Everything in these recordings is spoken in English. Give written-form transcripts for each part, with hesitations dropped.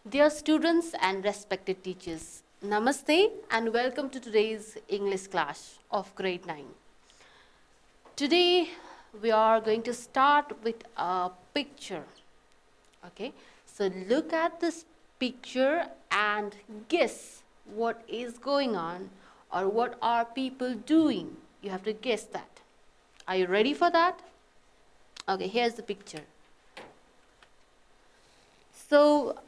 Dear students and respected teachers, Namaste and welcome to today's English class of grade 9. Today we are going to start with a picture. Okay, so look at this picture and guess what is going on or what are people doing. You have to guess that. Are you ready for that? Okay, here's the picture. So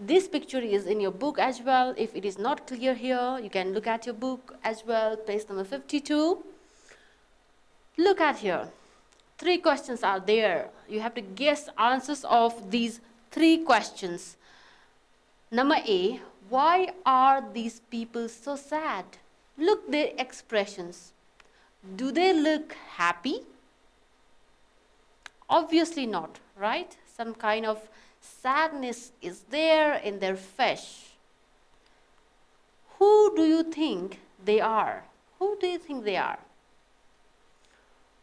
this picture is in your book as well. If it is not clear here, you can look at your book as well, page number 52. Look at here. 3 questions are there. You have to guess answers of these 3 questions. Number A, why are these people so sad? Look their expressions. Do they look happy? Obviously not, right? Some kind of sadness is there in their face. Who do you think they are? Who do you think they are?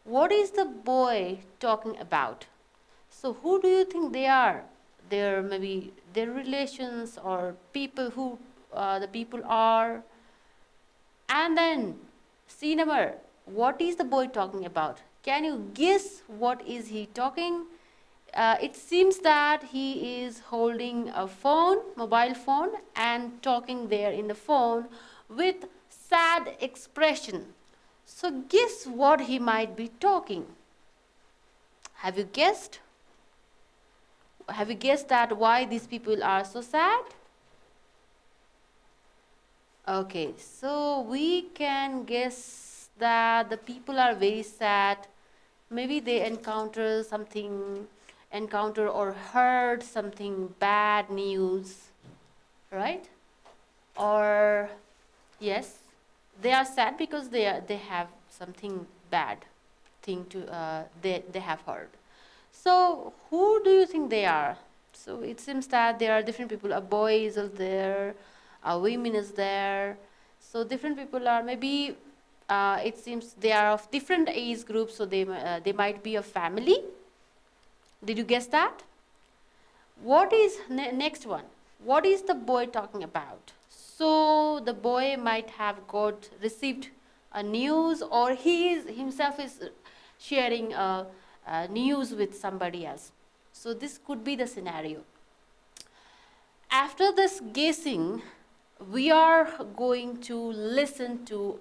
What is the boy talking about? So who do you think they are? They're maybe their relations or people who the people are. And then C number, what is the boy talking about? Can you guess what is he talking? It seems that he is holding a phone, mobile phone, and talking there in the phone with sad expression. So guess what he might be talking. Have you guessed? Have you guessed that why these people are so sad? Okay, so we can guess that the people are very sad. Maybe they encounter or heard something bad news, right? Or yes, they are sad because they have something bad thing to they have heard. So who do you think they are? So it seems that there are different people. A boy is there, a woman is there. So different people are maybe. It seems they are of different age groups. So they might be a family. Did you guess that? What is next one? What is the boy talking about? So the boy might have received a news, or himself is sharing a news with somebody else. So this could be the scenario. After this guessing, we are going to listen to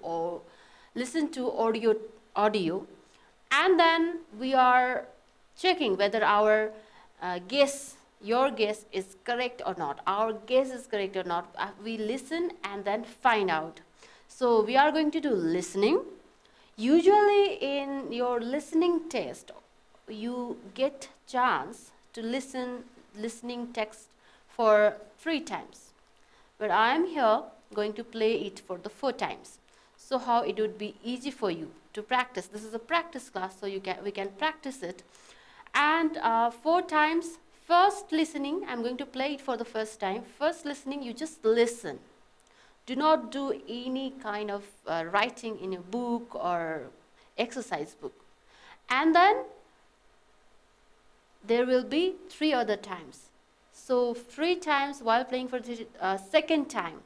audio, and then we are checking whether our your guess is correct or not. Our guess is correct or not. We listen and then find out. So we are going to do listening. Usually in your listening test, you get chance to listening text for 3 times. But I am here going to play it for the 4 times. So how it would be easy for you to practice. This is a practice class, so we can practice it. And 4 times, first listening, I'm going to play it for the first time. First listening, you just listen. Do not do any kind of writing in a book or exercise book. And then there will be 3 other times. So 3 times while playing for the second time.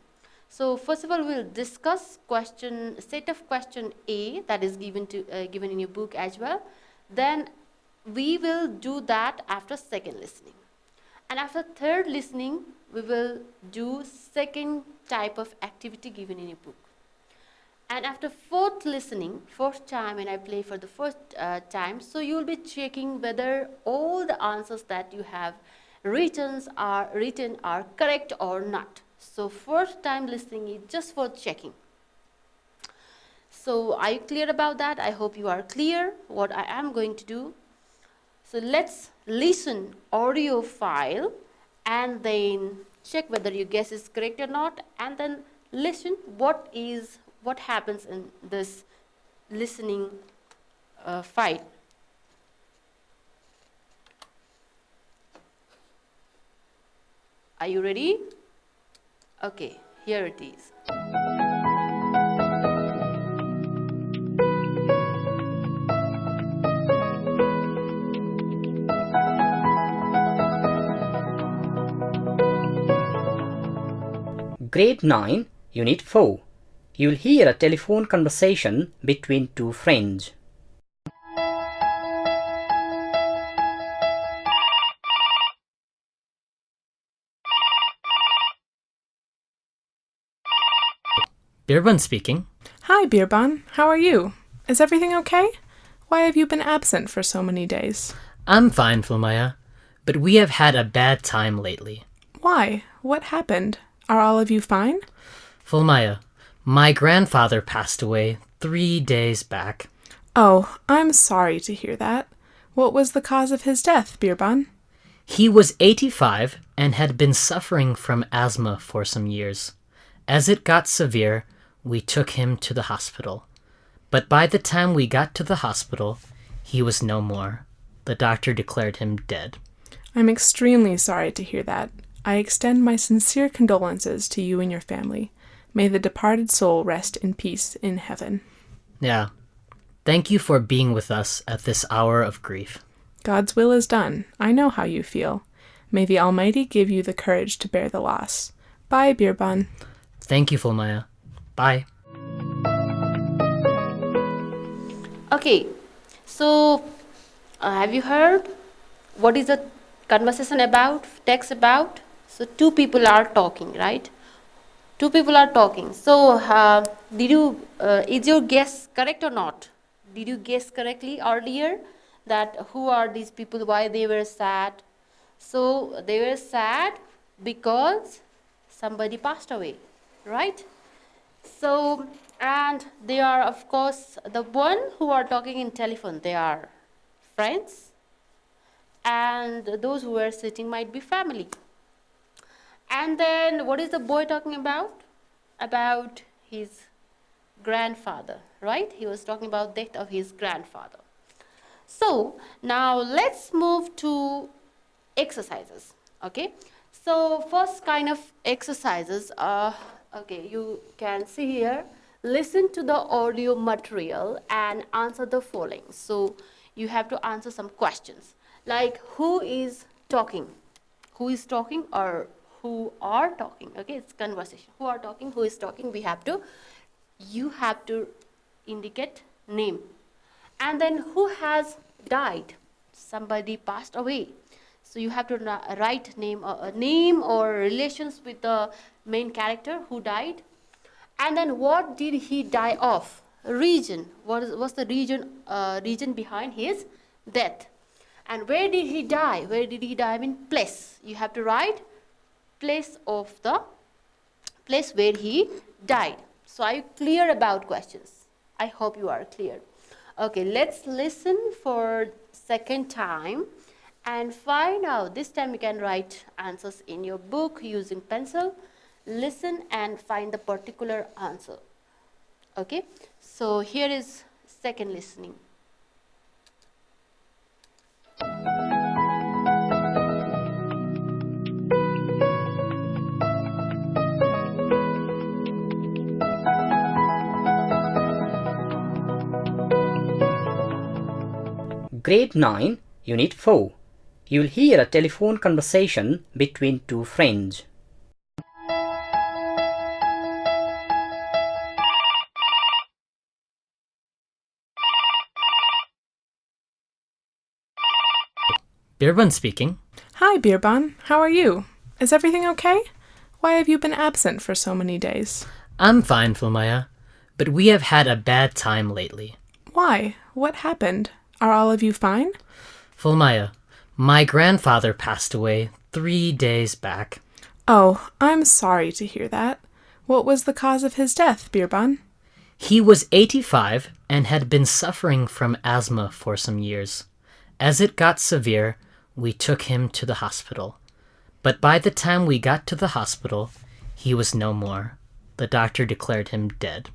So first of all, we'll discuss set of question A that is given in your book as well. Then we will do that after second listening. And after third listening, we will do second type of activity given in your book. And after fourth time when I play for the first time, so you will be checking whether all the answers that you have written are correct or not. So first time listening is just for checking. So are you clear about that? I hope you are clear what I am going to do. So let's listen audio file and then check whether your guess is correct or not, and then listen what happens in this listening file. Are you ready? Okay, here it is. Grade 9, Unit 4. You'll hear a telephone conversation between two friends. Birbun speaking. Hi, Birbun. How are you? Is everything okay? Why have you been absent for so many days? I'm fine, Fulmaya, but we have had a bad time lately. Why? What happened? Are all of you fine? Fulmaya, my grandfather passed away 3 days back. Oh, I'm sorry to hear that. What was the cause of his death, Birbun? He was 85 and had been suffering from asthma for some years. As it got severe, we took him to the hospital. But by the time we got to the hospital, he was no more. The doctor declared him dead. I'm extremely sorry to hear that. I extend my sincere condolences to you and your family. May the departed soul rest in peace in heaven. Yeah. Thank you for being with us at this hour of grief. God's will is done. I know how you feel. May the Almighty give you the courage to bear the loss. Bye, Birbun. Thank you, Fulmaya. Bye. Okay, so have you heard what is the conversation about, text about? So two people are talking, right? Two people are talking. So is your guess correct or not? Did you guess correctly earlier that who are these people, why they were sad? So they were sad because somebody passed away, right? So, and they are, of course, the one who are talking in telephone, they are friends, and those who are sitting might be family. And then what is the boy talking about? About his grandfather, right? He was talking about death of his grandfather. So now let's move to exercises. Okay, so first kind of exercises are, okay, you can see here, listen to the audio material and answer the following. So you have to answer some questions like who is talking, or who are talking. Okay, it's conversation. Who are talking, who is talking. You have to indicate name. And then who has died? Somebody passed away. So you have to write name or relations with the main character who died. And then what did he die of? Region. What's the region behind his death? And where did he die? Where did he die? I mean place. You have to write place where he died. So are you clear about questions? I hope you are clear. Okay, let's listen for second time and find out. This time you can write answers in your book using pencil. Listen and find the particular answer. Okay, so here is second listening. Grade 9, Unit 4. You'll hear a telephone conversation between two friends. Birbun speaking. Hi, Birbun. How are you? Is everything okay? Why have you been absent for so many days? I'm fine, Fulmaya, but we have had a bad time lately. Why? What happened? Are all of you fine? Fulmaya, my grandfather passed away 3 days back. Oh, I'm sorry to hear that. What was the cause of his death, Birbun? He was 85 and had been suffering from asthma for some years. As it got severe, we took him to the hospital. But by the time we got to the hospital, he was no more. The doctor declared him dead.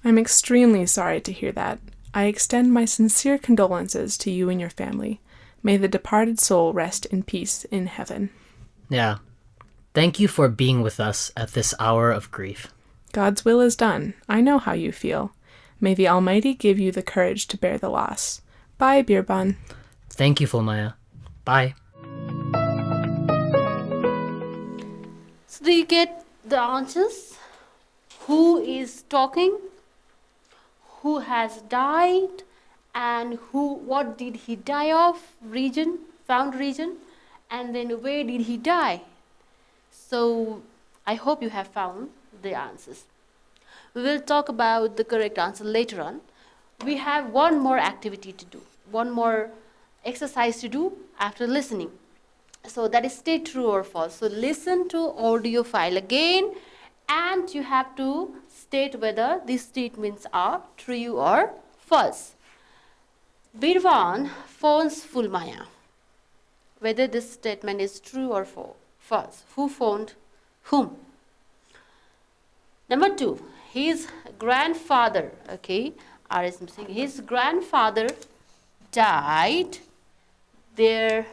I'm extremely sorry to hear that. I extend my sincere condolences to you and your family. May the departed soul rest in peace in heaven. Yeah. Thank you for being with us at this hour of grief. God's will is done. I know how you feel. May the Almighty give you the courage to bear the loss. Bye, Birbun. Thank you, Fulmaya. Bye. So do you get the answers. Who is talking? Who has died? And what did he die of? Region, found region. And then where did he die? So I hope you have found the answers. We will talk about the correct answer later on. We have one more activity to do, one more exercise to do after listening. So that is state true or false. So listen to audio file again and you have to state whether these statements are true or false. Birwan phones Fulmaya. Whether this statement is true or false. Who phoned whom? Number 2, his grandfather, okay, R is missing. His grandfather died 3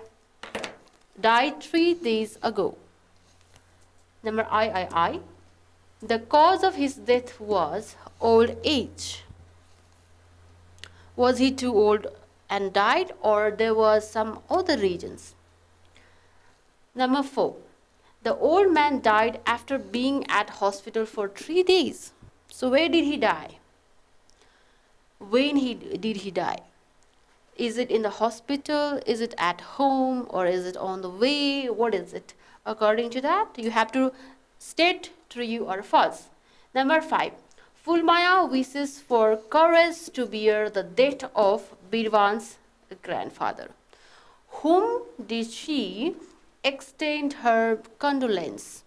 days ago. Number I. The cause of his death was old age. Was he too old and died, or there was some other reasons? Number 4. The old man died after being at hospital for 3 days. So where did he die? When did he die? Is it in the hospital? Is it at home? Or is it on the way? What is it? According to that, you have to state true or false. Number 5. Fulmaya wishes for courage to bear the death of Birwan's grandfather. Whom did she extend her condolence?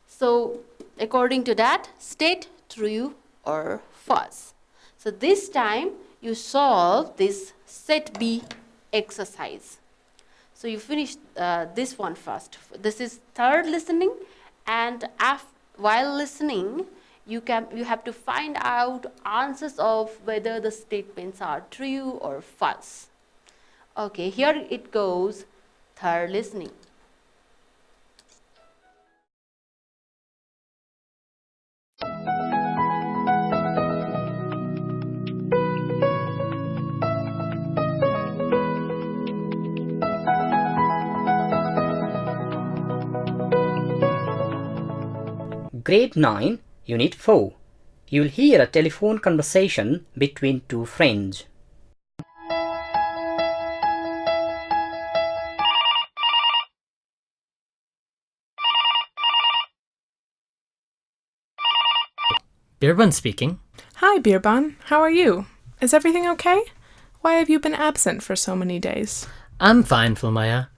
So, according to that, state true or false. So, this time you solve this set B exercise. So, you finish this one first. This is third listening, and while listening, you have to find out answers of whether the statements are true or false. Okay, here it goes. Third listening. Grade 9, Unit 4. You'll hear a telephone conversation between two friends. Birban speaking. Hi, Birban. How are you? Is everything okay? Why have you been absent for so many days? I'm fine, Fulmaya,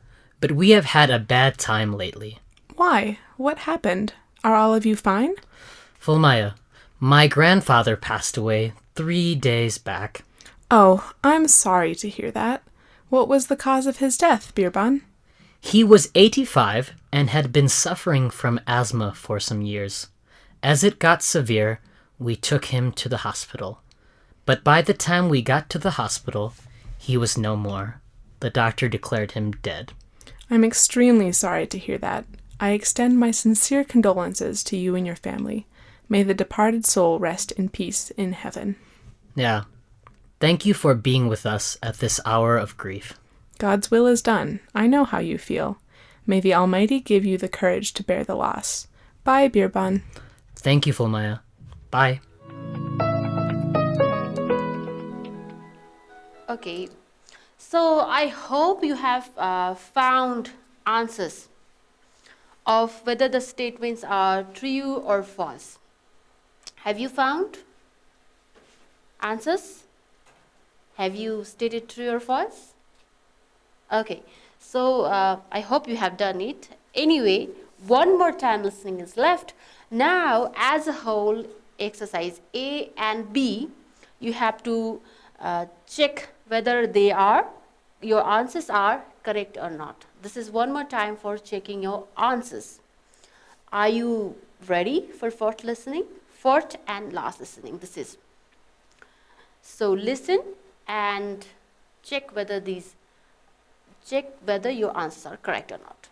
but we have had a bad time lately. Why? What happened? Are all of you fine? Fulmaya, my grandfather passed away 3 days back. Oh, I'm sorry to hear that. What was the cause of his death, Birban? He was 85 and had been suffering from asthma for some years. As it got severe, we took him to the hospital. But by the time we got to the hospital, he was no more. The doctor declared him dead. I'm extremely sorry to hear that. I extend my sincere condolences to you and your family. May the departed soul rest in peace in heaven. Yeah. Thank you for being with us at this hour of grief. God's will is done. I know how you feel. May the Almighty give you the courage to bear the loss. Bye, Birban. Thank you, Fulmaya. Bye. Okay, so I hope you have found answers of whether the statements are true or false. Have you found answers? Have you stated true or false? Okay, so I hope you have done it. Anyway, one more time listening is left. Now, as a whole, exercise A and B, you have to check whether your answers are correct or not. This is one more time for checking your answers. Are you ready for fourth listening? Fourth and last listening, this is. So listen and check whether your answers are correct or not.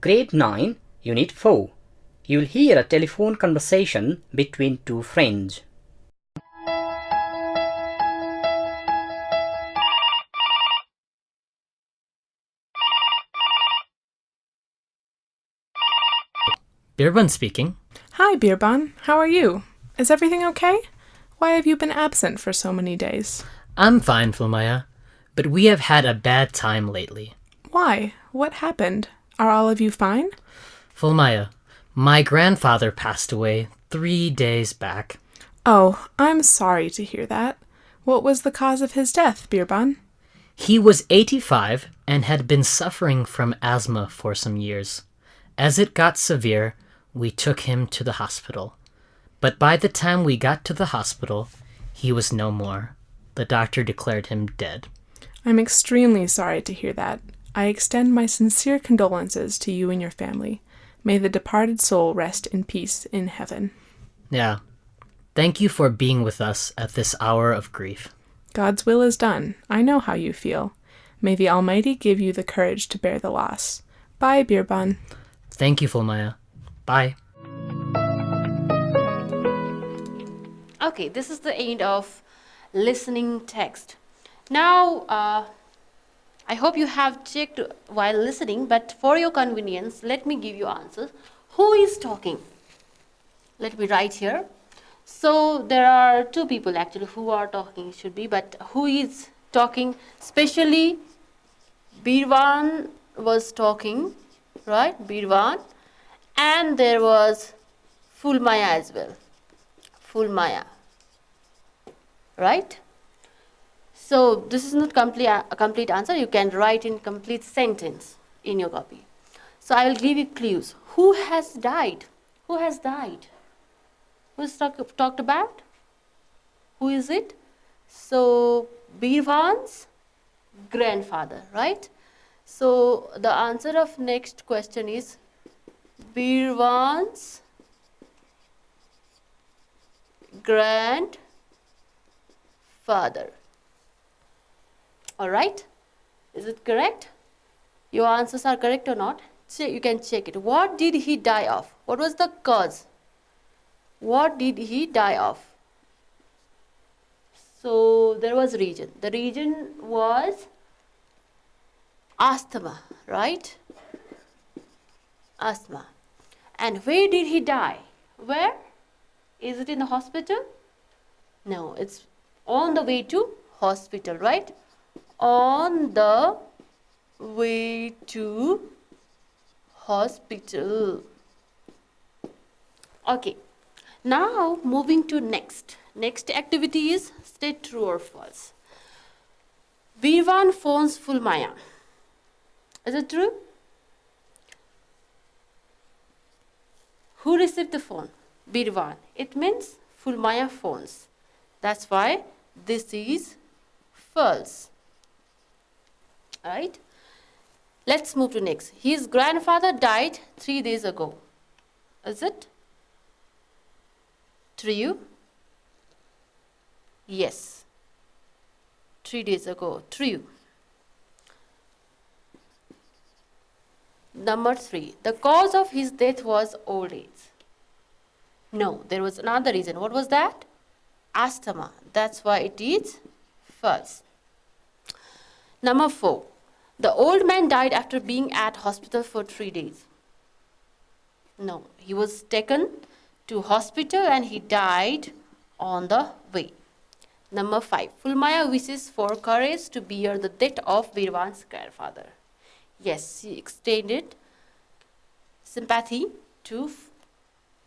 Grade 9, Unit 4. You'll hear a telephone conversation between two friends. Birban speaking. Hi, Birbon. How are you? Is everything okay? Why have you been absent for so many days? I'm fine, Fulmaya, but we have had a bad time lately. Why? What happened? Are all of you fine? Fulmaya, my grandfather passed away 3 days back. Oh, I'm sorry to hear that. What was the cause of his death, Birbon? He was 85 and had been suffering from asthma for some years. As it got severe, we took him to the hospital. But by the time we got to the hospital, he was no more. The doctor declared him dead. I'm extremely sorry to hear that. I extend my sincere condolences to you and your family. May the departed soul rest in peace in heaven. Yeah. Thank you for being with us at this hour of grief. God's will is done. I know how you feel. May the Almighty give you the courage to bear the loss. Bye, Birbon. Thank you, Fulmaya. Bye. Okay, this is the end of listening text. Now, I hope you have checked while listening, but for your convenience, let me give you answers. Who is talking? Let me write here. So there are two people actually who are talking, should be, but who is talking? Especially Birvan was talking, right? Birvan, and there was Fulmaya as well. Fulmaya, right? So this is not a complete answer. You can write in complete sentence in your copy. So I will give you clues. Who has died? Who has died? Who's talked about? Who is it? So Birvan's grandfather, right? So the answer of next question is Birvan's grandfather. All right, is it correct? Your answers are correct or not? You can check it. What did he die of? What was the cause? What did he die of? So there was region. The region was asthma, right? Asthma. And where did he die? Where? Is it in the hospital? No, it's on the way to hospital, right? On the way to hospital. Okay. Now moving to next. Next activity is state true or false. Birvan phones Fulmaya. Is it true? Who received the phone? Birvan. It means Fulmaya phones. That's why this is false. Alright. Let's move to next. His grandfather died 3 days ago. Is it true? Yes. 3 days ago. True. Number 3. The cause of his death was old age. No, there was another reason. What was that? Asthma. That's why it is false. Number 4. The old man died after being at hospital for 3 days. No, he was taken to hospital and he died on the way. Number 5. Fulmaya wishes for courage to bear the death of Birvan's grandfather. Yes, he extended sympathy to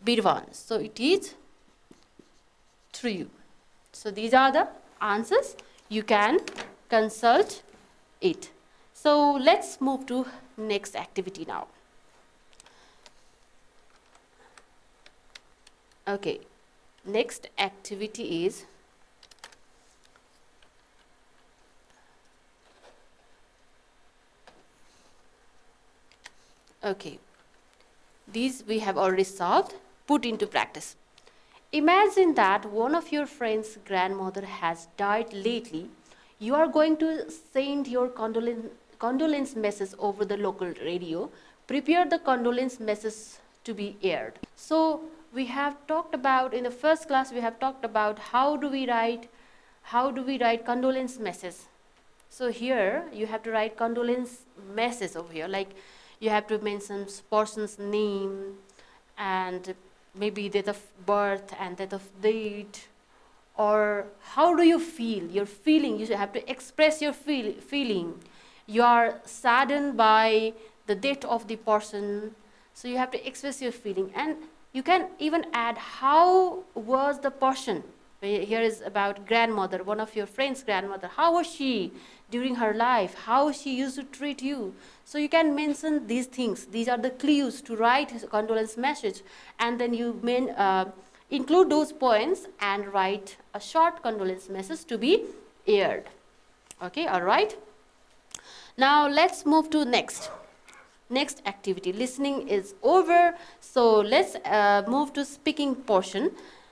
Birvan. So it is true. So these are the answers. You can consult it. So let's move to next activity now. Okay, next activity is okay. These we have already solved. Put into practice. Imagine that one of your friend's grandmother has died lately. You are going to send your condolence message over the local radio. Prepare the condolence message to be aired. So we have talked about, in the first class we have talked about how do we write condolence message. So here you have to write condolence message over here, like you have to mention person's name and maybe date of birth and date of date, or how do you feel, your feeling, you have to express your feeling. You are saddened by the death of the person, so you have to express your feeling. And you can even add how was the person. Here is about grandmother, one of your friend's grandmother. How was she during her life? How she used to treat you? So you can mention these things. These are the clues to write a condolence message, and then you include those points and write a short condolence message to be aired. Okay, all right. Now let's move to next activity. Listening is over, so let's move to speaking portion.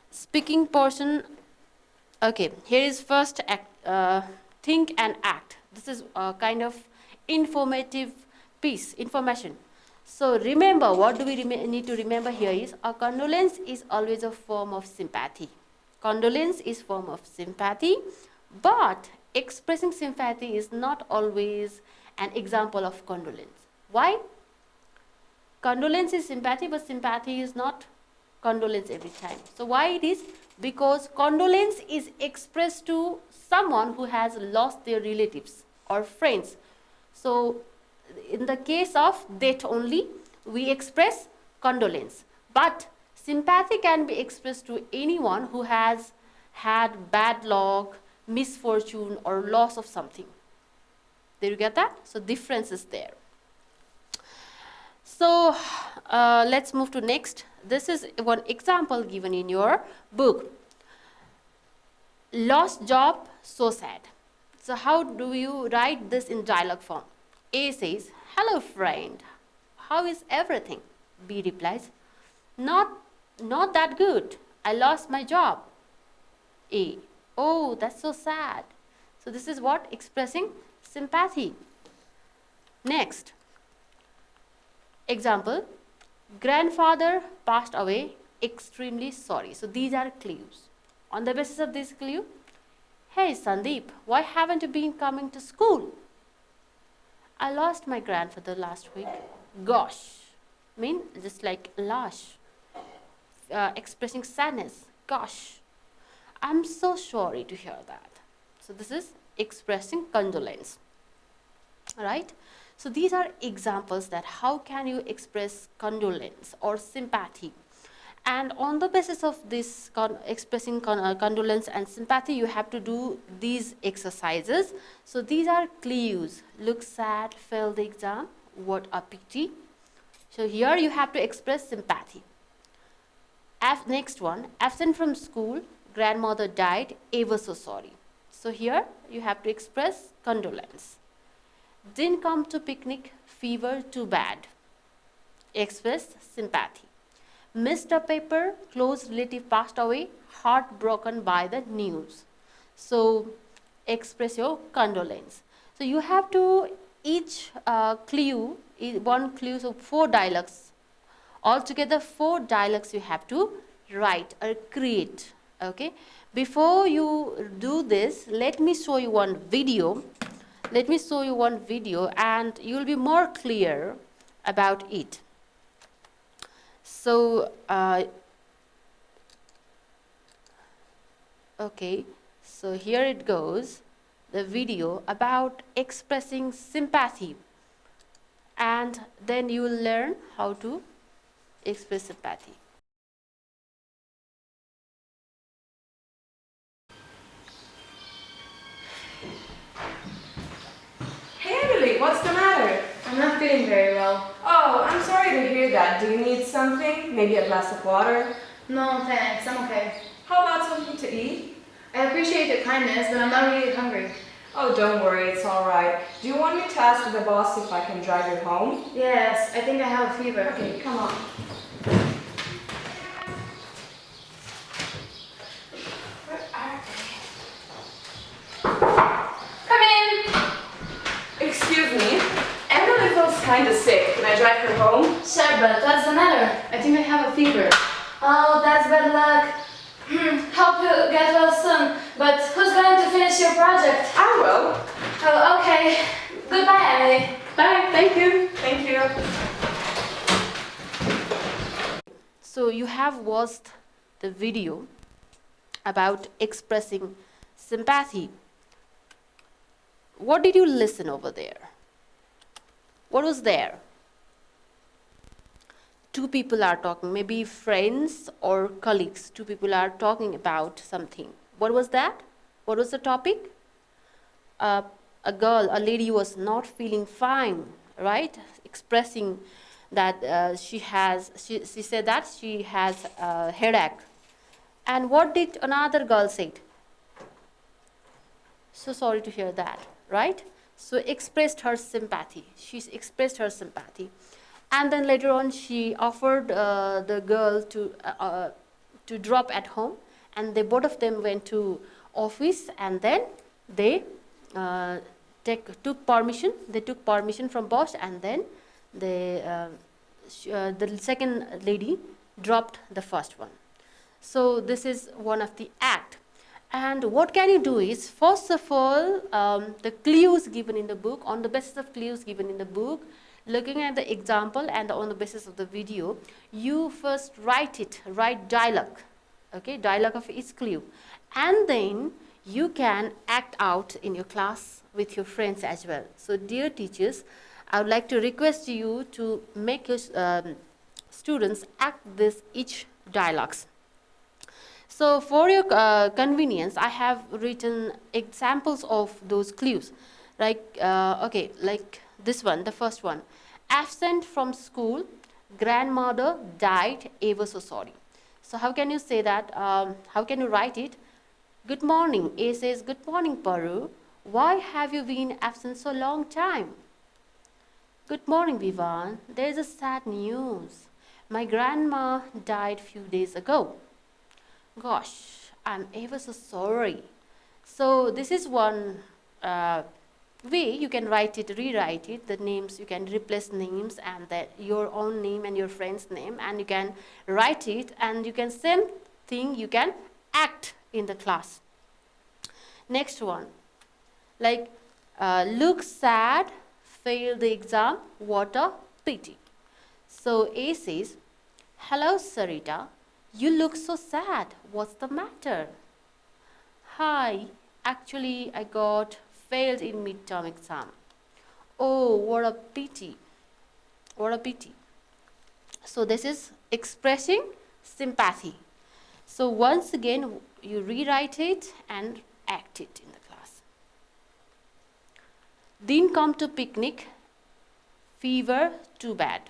Speaking portion. Okay, here is first think and act. This is a kind of informative piece, information. So remember, what do we need to remember here is a condolence is always a form of sympathy. Condolence is form of sympathy, but expressing sympathy is not always an example of condolence. Why? Condolence is sympathy, but sympathy is not condolence every time. So why it is? Because condolence is expressed to someone who has lost their relatives or friends. So in the case of death only, we express condolence. But sympathy can be expressed to anyone who has had bad luck, misfortune, or loss of something. Did you get that? So difference is there. So let's move to next. This is one example given in your book. Lost job, so sad. So how do you write this in dialogue form? A says, hello friend, how is everything? B replies, not that good. I lost my job. A, oh, that's so sad. So this is what? Expressing sympathy. Next. Example, grandfather passed away, extremely sorry. So these are clues. On the basis of this clue, hey Sandeep, why haven't you been coming to school? I lost my grandfather last week. Gosh, mean just like lash, expressing sadness. Gosh, I'm so sorry to hear that. So this is expressing condolence. Right? So these are examples that how can you express condolence or sympathy. And on the basis of this expressing condolence and sympathy, you have to do these exercises. So these are clues. Look sad, failed the exam, what a pity. So here you have to express sympathy. Next one, absent from school, grandmother died, ever so sorry. So here you have to express condolence. Didn't come to picnic, fever too bad. Express sympathy. Missed a paper, close relative passed away, heartbroken by the news. So express your condolence. So you have to each clue, one clue, so 4 dialogues. Altogether 4 dialogues you have to write or create. Okay. Before you do this, let me show you one video. Let me show you one video and you will be more clear about it. So, okay, so here it goes, the video about expressing sympathy, and then you will learn how to express sympathy. Hey Emily, what's the matter? I'm not feeling very well. Oh, I'm sorry to hear that. Do you need something? Maybe a glass of water? No, thanks. I'm okay. How about something to eat? I appreciate your kindness, but I'm not really hungry. Oh, don't worry, it's alright. Do you want me to ask the boss if I can drive you home? Yes, I think I have a fever. Okay, come on. Where are they? Come in! Excuse me. Emily feels kind of sick. Can I drive her home? Sure, but what's the matter? I think I have a fever. Oh, that's bad luck. Hope you get well soon. But who's going to finish your project? I will. Oh, okay. Goodbye, Emily. Bye. Thank you. Thank you. So you have watched the video about expressing sympathy. What did you listen over there? What was there? Two people are talking, maybe friends or colleagues. Two people are talking about something. What was that? What was the topic? A girl, a lady was not feeling fine, right? Expressing that she said that she has a headache. And what did another girl say? So sorry to hear that, right? So expressed her sympathy. She expressed her sympathy. And then later on, she offered the girl to drop at home, and they both of them went to office, and then they took permission. They took permission from boss, and then the second lady dropped the first one. So this is one of the act. And what can you do is, first of all, the clues given in the book, on the basis of clues given in the book, looking at the example and on the basis of the video, you first write dialogue, okay, dialogue of each clue. And then you can act out in your class with your friends as well. So dear teachers, I would like to request you to make your students act this each dialogues. So for your convenience, I have written examples of those clues. Like, okay, like this one, the first one. Absent from school, grandmother died, ever so sorry. So how can you say that? How can you write it? Good morning. A says, good morning, Paru. Why have you been absent so long time? Good morning, Vivan. There is a sad news. My grandma died few days ago. Gosh, I'm ever so sorry. So this is one way you can write it, rewrite it. The names, you can replace names and your own name and your friend's name, and you can write it, and you can same thing you can act in the class. Next one, like look sad, failed the exam, what a pity. So A says, hello Sarita, you look so sad, what's the matter? Hi, actually I got failed in midterm exam. Oh, what a pity. What a pity. So this is expressing sympathy. So once again, you rewrite it and act it in the class. Didn't come to picnic, fever, too bad,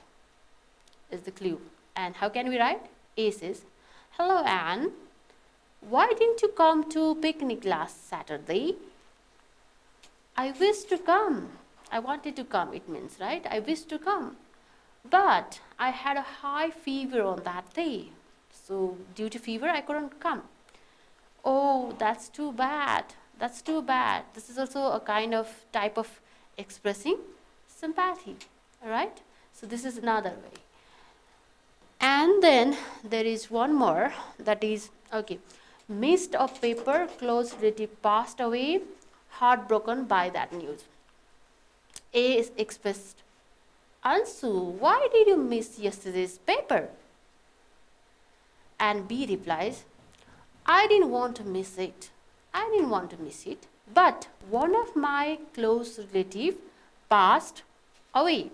is the clue. And how can we write? A says, hello Anne, why didn't you come to picnic last Saturday? I wish to come. I wanted to come, it means, right? I wish to come. But I had a high fever on that day. So due to fever, I couldn't come. Oh, that's too bad. That's too bad. This is also a kind of type of expressing sympathy, right? So this is another way. And then there is one more, that is, okay, missed a paper, close relative passed away, heartbroken by that news. A is expressed, Ansu, why did you miss yesterday's paper? And B replies, I didn't want to miss it. I didn't want to miss it, but one of my close relatives passed away.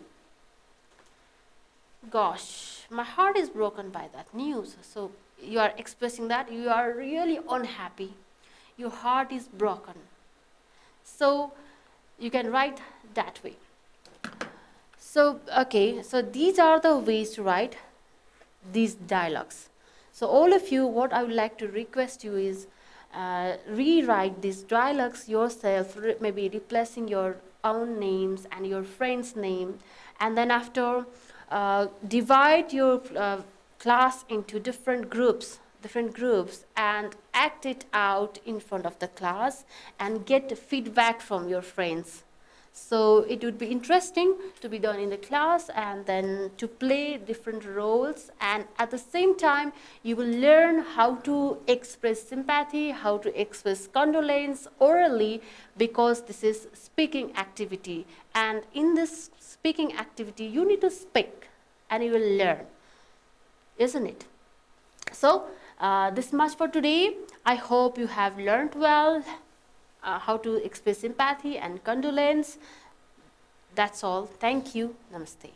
Gosh, my heart is broken by that news. So you are expressing that you are really unhappy. Your heart is broken. So you can write that way. So, okay, so these are the ways to write these dialogues. So all of you, what I would like to request you is rewrite these dialogues yourself, maybe replacing your own names and your friend's name, and then after divide your class into different groups and act it out in front of the class and get feedback from your friends. So it would be interesting to be done in the class and then to play different roles, and at the same time you will learn how to express sympathy, how to express condolence orally, because this is speaking activity, and in this speaking activity you need to speak and you will learn, isn't it? So this much for today. I hope you have learned well how to express sympathy and condolence. That's all. Thank you. Namaste.